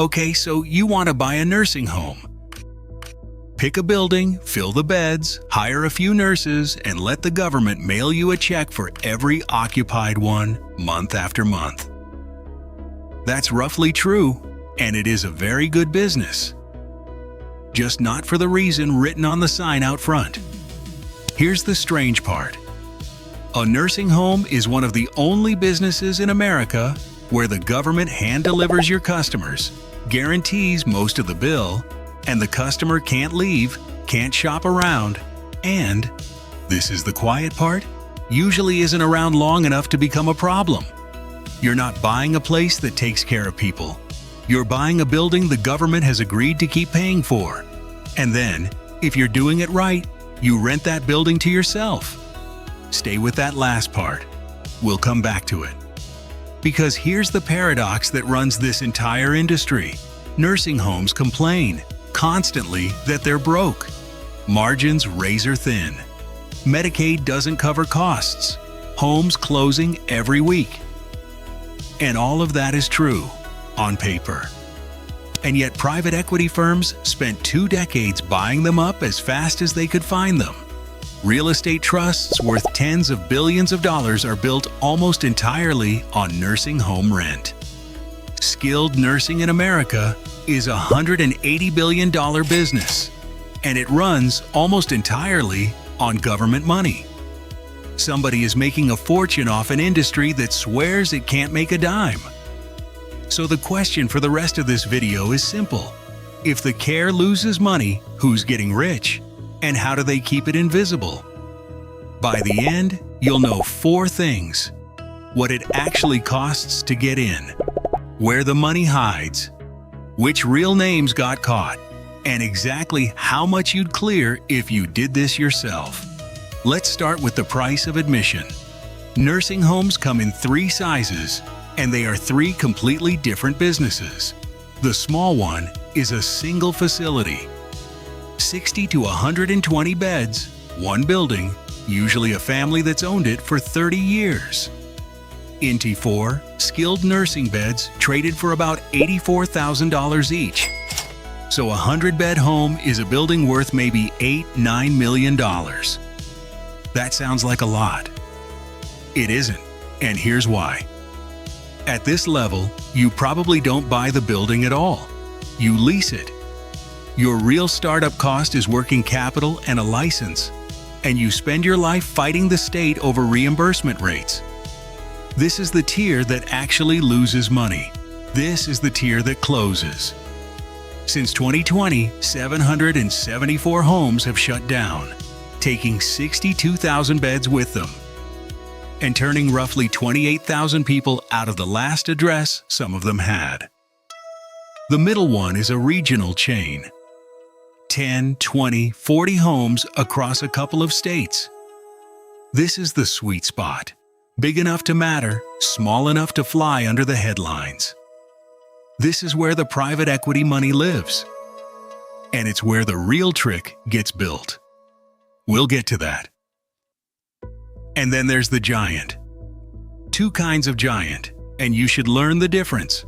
Okay, so you want to buy a nursing home. Pick a building, fill the beds, hire a few nurses, and let the government mail you a check for every occupied one month after month. That's roughly true, and it is a very good business. Just not for the reason written on the sign out front. Here's the strange part. A nursing home is one of the only businesses in America where the government hand delivers your customers, guarantees most of the bill, and the customer can't leave, can't shop around, and, this is the quiet part, usually isn't around long enough to become a problem. You're not buying a place that takes care of people. You're buying a building the government has agreed to keep paying for. And then, if you're doing it right, you rent that building to yourself. Stay with that last part. We'll come back to it. Because here's the paradox that runs this entire industry. Nursing homes complain constantly that they're broke. Margins razor thin. Medicaid doesn't cover costs. Homes closing every week. And all of that is true, on paper. And yet private equity firms spent 2 decades buying them up as fast as they could find them. Real estate trusts worth tens of billions of dollars are built almost entirely on nursing home rent. Skilled nursing in America is a $180 billion business, and it runs almost entirely on government money. Somebody is making a fortune off an industry that swears it can't make a dime. So the question for the rest of this video is simple. If the care loses money, who's getting rich? And how do they keep it invisible? By the end, you'll know 4 things. What it actually costs to get in, where the money hides, which real names got caught, and exactly how much you'd clear if you did this yourself. Let's start with the price of admission. Nursing homes come in 3 sizes, and they are 3 completely different businesses. The small one is a single facility. 60 to 120 beds, 1 building, usually a family that's owned it for 30 years. In T4, skilled nursing beds traded for about $84,000 each. So a 100-bed home is a building worth maybe $8–9 million. That sounds like a lot. It isn't, and here's why. At this level, you probably don't buy the building at all. You lease it. Your real startup cost is working capital and a license, and you spend your life fighting the state over reimbursement rates. This is the tier that actually loses money. This is the tier that closes. Since 2020, 774 homes have shut down, taking 62,000 beds with them, and turning roughly 28,000 people out of the last address some of them had. The middle one is a regional chain. 10, 20, 40 homes across a couple of states. This is the sweet spot. Big enough to matter, small enough to fly under the headlines. This is where the private equity money lives. And it's where the real trick gets built. We'll get to that. And then there's the giant. 2 kinds of giant, and you should learn the difference.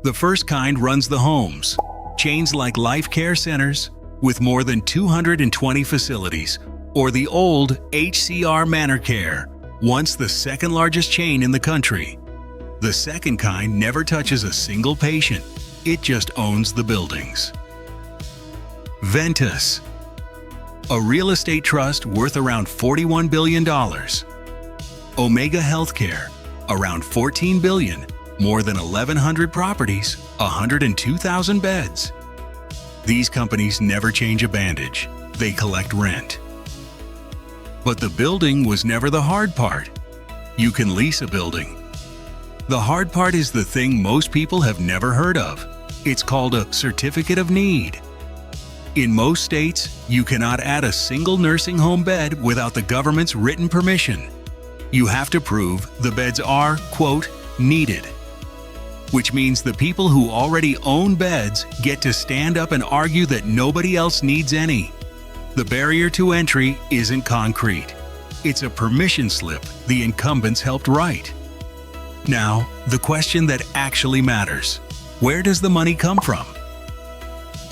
The first kind runs the homes. Chains like Life Care Centers, with more than 220 facilities, or the old HCR ManorCare, once the 2nd largest chain in the country. The second kind never touches a single patient. It just owns the buildings. Ventus, a real estate trust worth around $41 billion. Omega Healthcare, around $14 billion, more than 1,100 properties, 102,000 beds. These companies never change a bandage. They collect rent. But the building was never the hard part. You can lease a building. The hard part is the thing most people have never heard of. It's called a certificate of need. In most states, you cannot add a single nursing home bed without the government's written permission. You have to prove the beds are, quote, needed. Which means the people who already own beds get to stand up and argue that nobody else needs any. The barrier to entry isn't concrete. It's a permission slip the incumbents helped write. Now, the question that actually matters. Where does the money come from?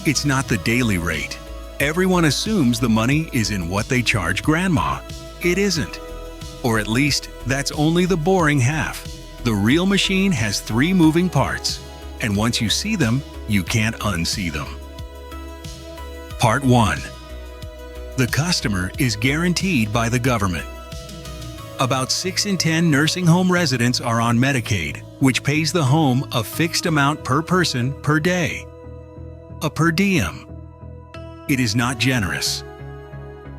It's not the daily rate. Everyone assumes the money is in what they charge grandma. It isn't. Or at least, that's only the boring half. The real machine has 3 moving parts, and once you see them, you can't unsee them. Part 1. The customer is guaranteed by the government. About 6 in 10 nursing home residents are on Medicaid, which pays the home a fixed amount per person per day. A per diem. It is not generous.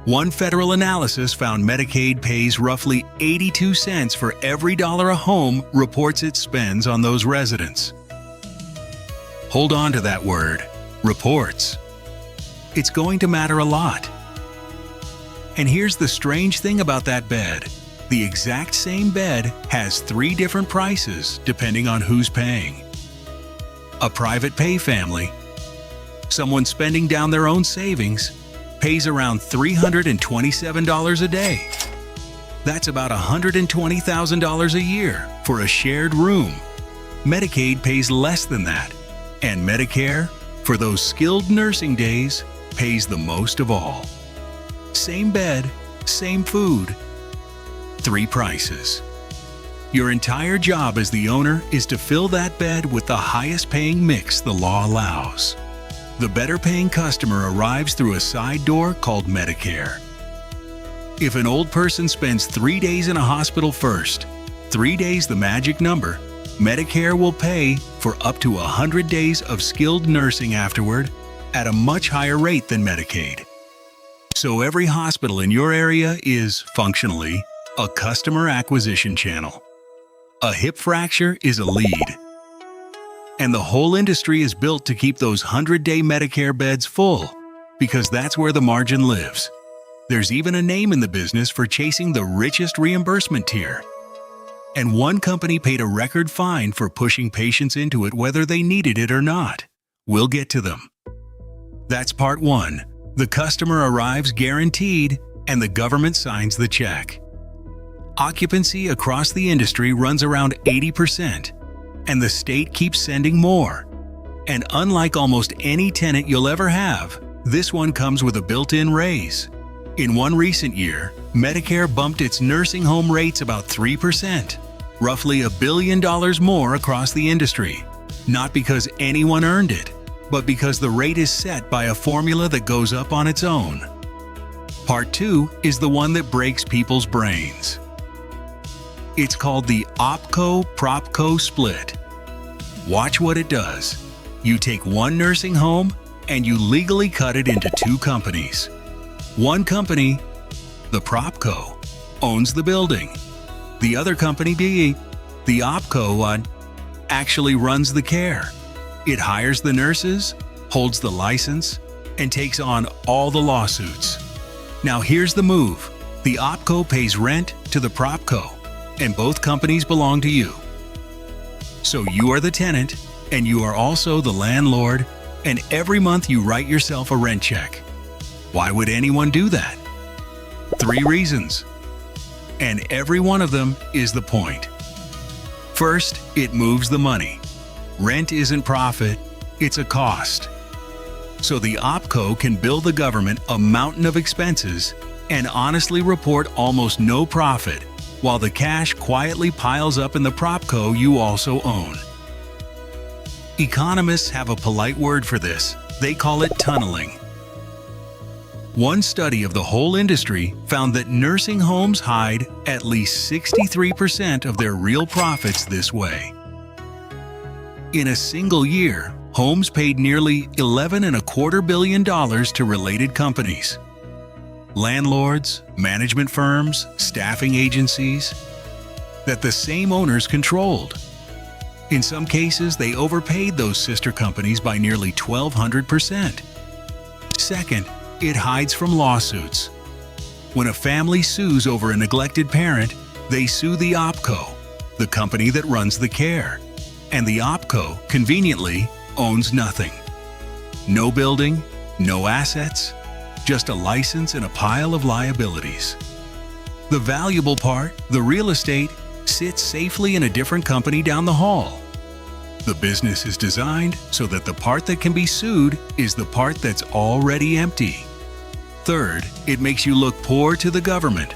One federal analysis found Medicaid pays roughly 82 cents for every dollar a home reports it spends on those residents. Hold on to that word, reports. It's going to matter a lot. And here's the strange thing about that bed. The exact same bed has 3 different prices depending on who's paying. A private pay family, someone spending down their own savings, pays around $327 a day. That's about $120,000 a year for a shared room. Medicaid pays less than that, and Medicare, for those skilled nursing days, pays the most of all. Same bed, same food, 3 prices. Your entire job as the owner is to fill that bed with the highest paying mix the law allows. The better paying customer arrives through a side door called Medicare. If an old person spends 3 days in a hospital first, 3 days the magic number, Medicare will pay for up to 100 days of skilled nursing afterward at a much higher rate than Medicaid. So every hospital in your area is, functionally, a customer acquisition channel. A hip fracture is a lead. And the whole industry is built to keep those 100-day Medicare beds full, because that's where the margin lives. There's even a name in the business for chasing the richest reimbursement tier. And one company paid a record fine for pushing patients into it whether they needed it or not. We'll get to them. That's part 1. The customer arrives guaranteed, and the government signs the check. Occupancy across the industry runs around 80%, and the state keeps sending more. And unlike almost any tenant you'll ever have, this one comes with a built-in raise. In one recent year, Medicare bumped its nursing home rates about 3%, roughly $1 billion more across the industry. Not because anyone earned it, but because the rate is set by a formula that goes up on its own. Part 2 is the one that breaks people's brains. It's called the OpCo-PropCo split. Watch what it does. You take one nursing home and you legally cut it into 2 companies. One company, the PropCo, owns the building. The other company, the OpCo, actually runs the care. It hires the nurses, holds the license, and takes on all the lawsuits. Now here's the move. The OpCo pays rent to the PropCo, and both companies belong to you. So you are the tenant, and you are also the landlord, and every month you write yourself a rent check. Why would anyone do that? 3 reasons. And every one of them is the point. First, it moves the money. Rent isn't profit, it's a cost. So the OpCo can bill the government a mountain of expenses and honestly report almost no profit, while the cash quietly piles up in the PropCo you also own. Economists have a polite word for this. They call it tunneling. One study of the whole industry found that nursing homes hide at least 63% of their real profits this way. In a single year, homes paid nearly $11.25 billion to related companies. Landlords, management firms, staffing agencies that the same owners controlled. In some cases, they overpaid those sister companies by nearly 1,200%. Second, it hides from lawsuits. When a family sues over a neglected parent, they sue the OpCo, the company that runs the care. And the OpCo, conveniently, owns nothing. No building, no assets, just a license and a pile of liabilities. The valuable part, the real estate, sits safely in a different company down the hall. The business is designed so that the part that can be sued is the part that's already empty. Third, it makes you look poor to the government.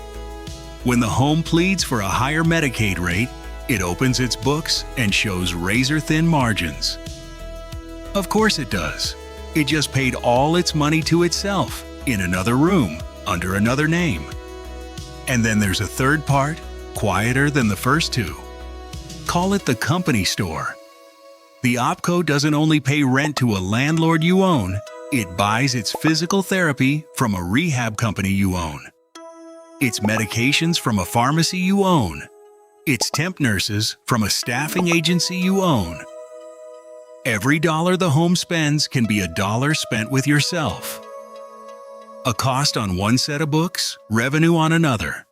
When the home pleads for a higher Medicaid rate, it opens its books and shows razor-thin margins. Of course it does. It just paid all its money to itself in another room under another name. And then there's a third part, quieter than the first two. Call it the company store. The OpCo doesn't only pay rent to a landlord you own, it buys its physical therapy from a rehab company you own. Its medications from a pharmacy you own. Its temp nurses from a staffing agency you own. Every dollar the home spends can be a dollar spent with yourself. A cost on one set of books, revenue on another.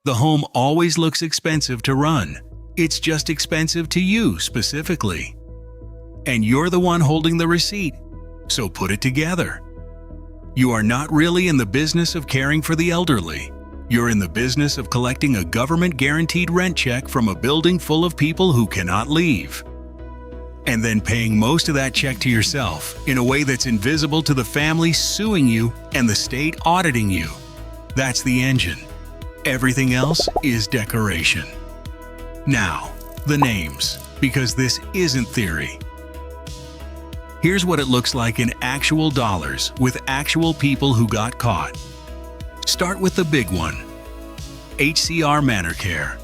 The home always looks expensive to run. It's just expensive to you specifically. And you're the one holding the receipt, so put it together. You are not really in the business of caring for the elderly. You're in the business of collecting a government-guaranteed rent check from a building full of people who cannot leave. And then paying most of that check to yourself in a way that's invisible to the family suing you and the state auditing you. That's the engine. Everything else is decoration. Now, the names, because this isn't theory. Here's what it looks like in actual dollars with actual people who got caught. Start with the big one, HCR ManorCare.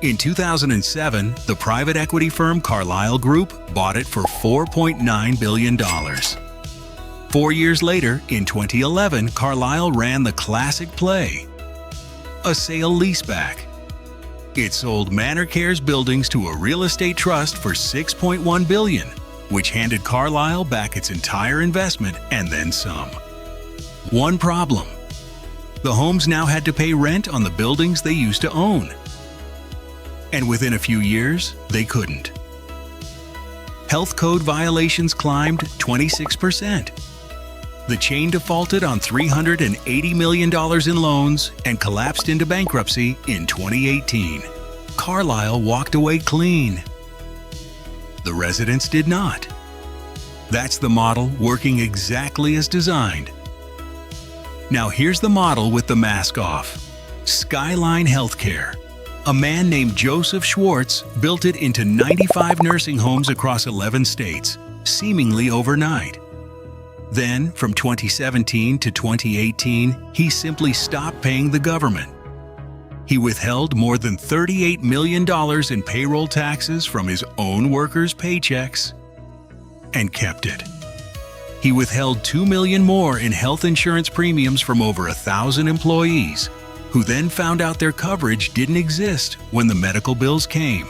In 2007, the private equity firm Carlyle Group bought it for $4.9 billion. 4 years later, in 2011, Carlyle ran the classic play, a sale-leaseback. It sold ManorCare's buildings to a real estate trust for $6.1 billion, which handed Carlyle back its entire investment and then some. One problem: the homes now had to pay rent on the buildings they used to own. And within a few years, they couldn't. Health code violations climbed 26%. The chain defaulted on $380 million in loans and collapsed into bankruptcy in 2018. Carlyle walked away clean. The residents did not. That's the model working exactly as designed. Now here's the model with the mask off. Skyline Healthcare. A man named Joseph Schwartz built it into 95 nursing homes across 11 states, seemingly overnight. Then, from 2017 to 2018, he simply stopped paying the government. He withheld more than $38 million in payroll taxes from his own workers' paychecks and kept it. He withheld $2 million more in health insurance premiums from over 1,000 employees, who then found out their coverage didn't exist when the medical bills came.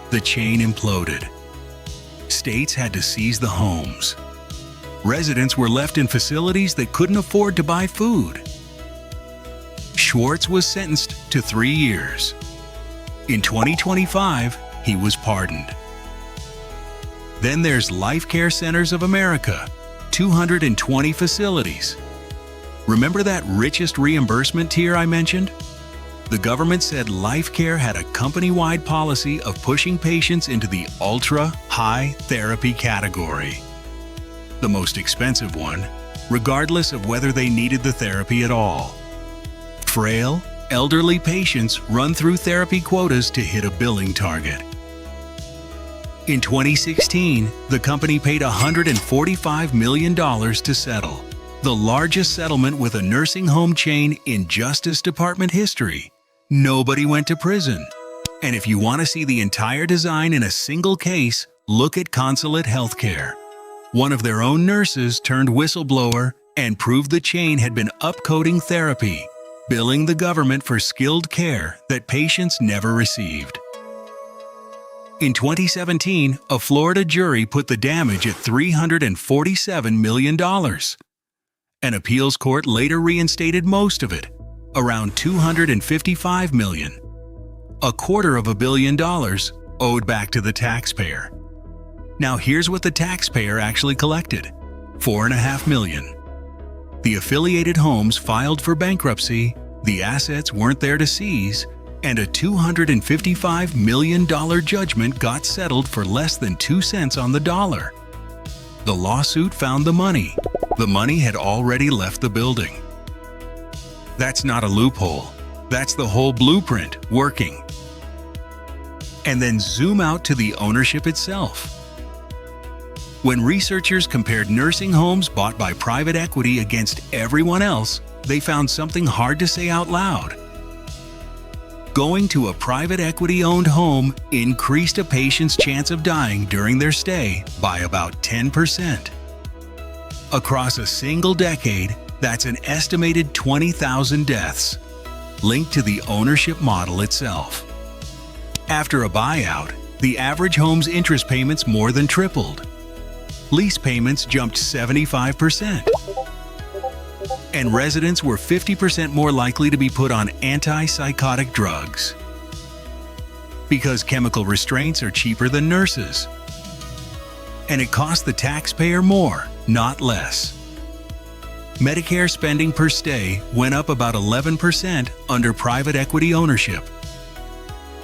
The chain imploded. States had to seize the homes. Residents were left in facilities that couldn't afford to buy food. Schwartz was sentenced to 3 years. In 2025, he was pardoned. Then there's Life Care Centers of America, 220 facilities. Remember that richest reimbursement tier I mentioned? The government said Life Care had a company-wide policy of pushing patients into the ultra-high therapy category, the most expensive one, regardless of whether they needed the therapy at all. Frail, elderly patients run through therapy quotas to hit a billing target. In 2016, the company paid $145 million to settle, the largest settlement with a nursing home chain in Justice Department history. Nobody went to prison. And if you want to see the entire design in a single case, look at Consulate Healthcare. One of their own nurses turned whistleblower and proved the chain had been upcoding therapy, billing the government for skilled care that patients never received. In 2017, a Florida jury put the damage at $347 million. An appeals court later reinstated most of it, around $255 million. $250 million owed back to the taxpayer. Now here's what the taxpayer actually collected: $4.5 million. The affiliated homes filed for bankruptcy, the assets weren't there to seize, and a $255 million judgment got settled for less than 2 cents on the dollar. The lawsuit found the money. The money had already left the building. That's not a loophole. That's the whole blueprint working. And then zoom out to the ownership itself. When researchers compared nursing homes bought by private equity against everyone else, they found something hard to say out loud. Going to a private equity-owned home increased a patient's chance of dying during their stay by about 10%. Across a single decade, that's an estimated 20,000 deaths, linked to the ownership model itself. After a buyout, the average home's interest payments more than tripled. Lease payments jumped 75%. And residents were 50% more likely to be put on antipsychotic drugs. Because chemical restraints are cheaper than nurses. And it costs the taxpayer more, not less. Medicare spending per stay went up about 11% under private equity ownership.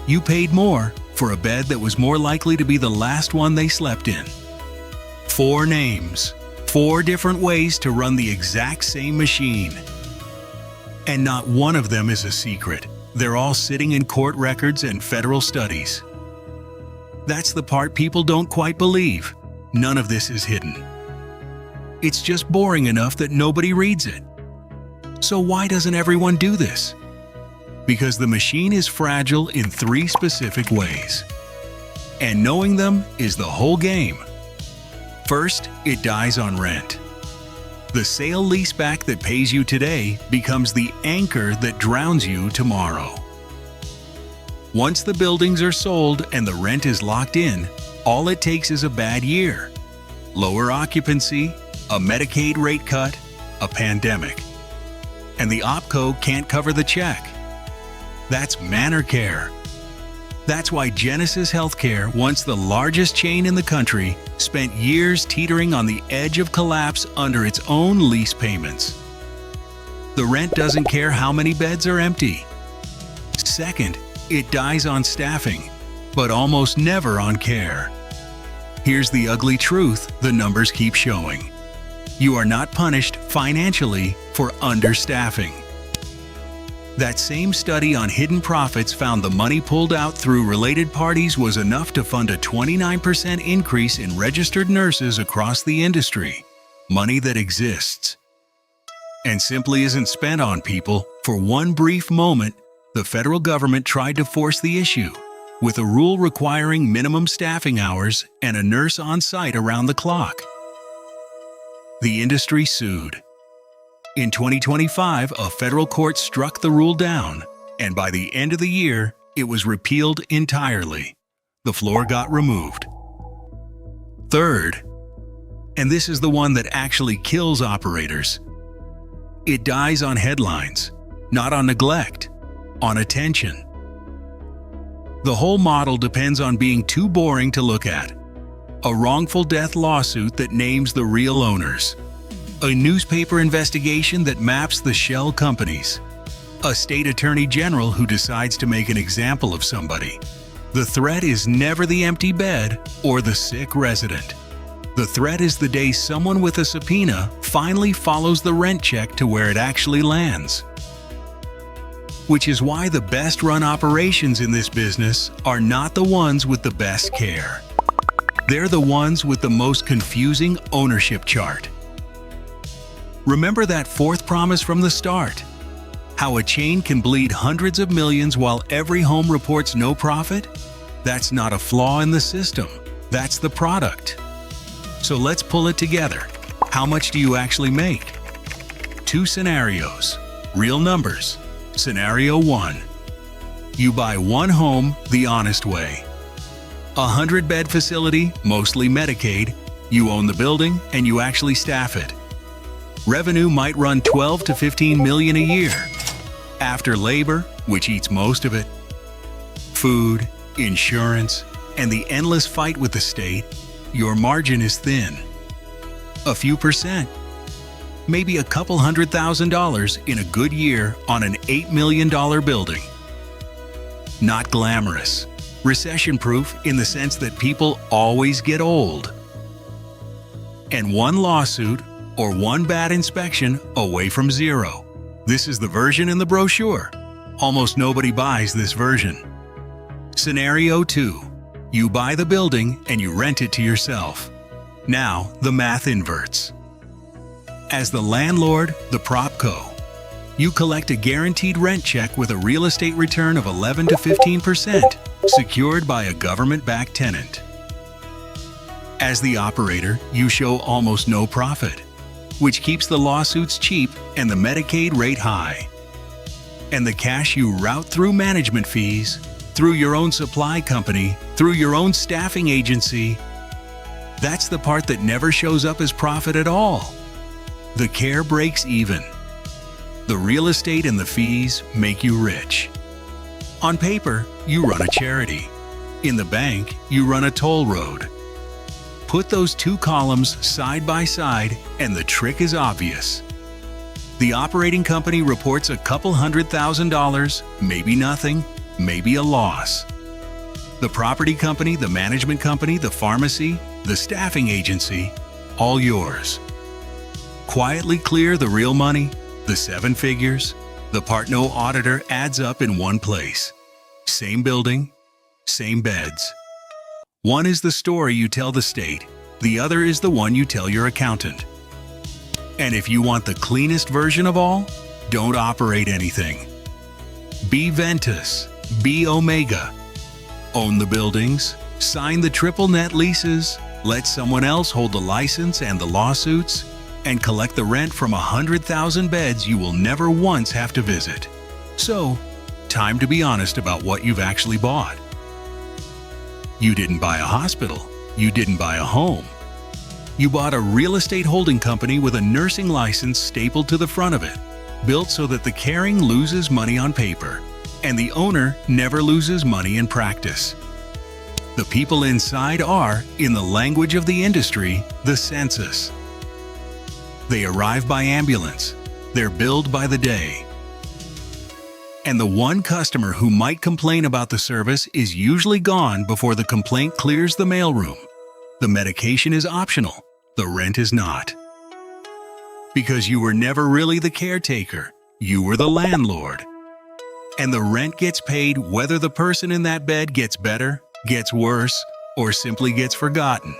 You paid more for a bed that was more likely to be the last one they slept in. 4 names, 4 different ways to run the exact same machine. And not one of them is a secret. They're all sitting in court records and federal studies. That's the part people don't quite believe. None of this is hidden. It's just boring enough that nobody reads it. So why doesn't everyone do this? Because the machine is fragile in 3 specific ways. And knowing them is the whole game. First, it dies on rent. The sale leaseback that pays you today becomes the anchor that drowns you tomorrow. Once the buildings are sold and the rent is locked in, all it takes is a bad year, lower occupancy, a Medicaid rate cut, a pandemic, and the OpCo can't cover the check. That's ManorCare. That's why Genesis Healthcare, once the largest chain in the country, spent years teetering on the edge of collapse under its own lease payments. The rent doesn't care how many beds are empty. Second, it dies on staffing, but almost never on care. Here's the ugly truth the numbers keep showing. You are not punished financially for understaffing. That same study on hidden profits found the money pulled out through related parties was enough to fund a 29% increase in registered nurses across the industry. Money that exists and simply isn't spent on people. For one brief moment, the federal government tried to force the issue with a rule requiring minimum staffing hours and a nurse on site around the clock. The industry sued. In 2025, a federal court struck the rule down, and by the end of the year, it was repealed entirely. The floor got removed. Third, and this is the one that actually kills operators, it dies on headlines, not on neglect, on attention. The whole model depends on being too boring to look at. A wrongful death lawsuit that names the real owners. A newspaper investigation that maps the shell companies. A state attorney general who decides to make an example of somebody. The threat is never the empty bed or the sick resident. The threat is the day someone with a subpoena finally follows the rent check to where it actually lands. Which is why the best run operations in this business are not the ones with the best care. They're the ones with the most confusing ownership chart. Remember that 4th promise from the start? How a chain can bleed hundreds of millions while every home reports no profit? That's not a flaw in the system. That's the product. So let's pull it together. How much do you actually make? 2 scenarios. Real numbers. Scenario 1. You buy one home the honest way. A 100-bed facility, mostly Medicaid. You own the building and you actually staff it. Revenue might run $12 to $15 million a year. After labor, which eats most of it, food, insurance, and the endless fight with the state, your margin is thin. A few percent. Maybe a couple $100,000 in a good year on an $8 million building. not glamorous. Recession-proof in the sense that people always get old. And one lawsuit or one bad inspection away from zero. This is the version in the brochure. Almost nobody buys this version. Scenario 2. You buy the building and you rent it to yourself. Now, the math inverts. As the landlord, the PropCo, you collect a guaranteed rent check with a real estate return of 11 to 15%, secured by a government-backed tenant. As the operator, you show almost no profit, which keeps the lawsuits cheap and the Medicaid rate high. And the cash you route through management fees, through your own supply company, through your own staffing agency, that's the part that never shows up as profit at all. The care breaks even. The real estate and the fees make you rich. On paper, you run a charity. In the bank, you run a toll road. Put those two columns side by side and the trick is obvious. The operating company reports a couple $100,000, maybe nothing, maybe a loss. The property company, the management company, the pharmacy, the staffing agency, all yours. Quietly clear the real money, the 7 figures, the part no auditor adds up in one place. Same building, same beds. One is the story you tell the state, the other is the one you tell your accountant. And if you want the cleanest version of all, don't operate anything. Be Ventus, be Omega. Own the buildings, sign the triple net leases, let someone else hold the license and the lawsuits, and collect the rent from 100,000 beds you will never once have to visit. So, time to be honest about what you've actually bought. You didn't buy a hospital. You didn't buy a home. You bought a real estate holding company with a nursing license stapled to the front of it, built so that the caring loses money on paper, and the owner never loses money in practice. The people inside are, in the language of the industry, the census. They arrive by ambulance. They're billed by the day. And the one customer who might complain about the service is usually gone before the complaint clears the mailroom. The medication is optional. The rent is not. Because you were never really the caretaker. You were the landlord. And the rent gets paid whether the person in that bed gets better, gets worse, or simply gets forgotten.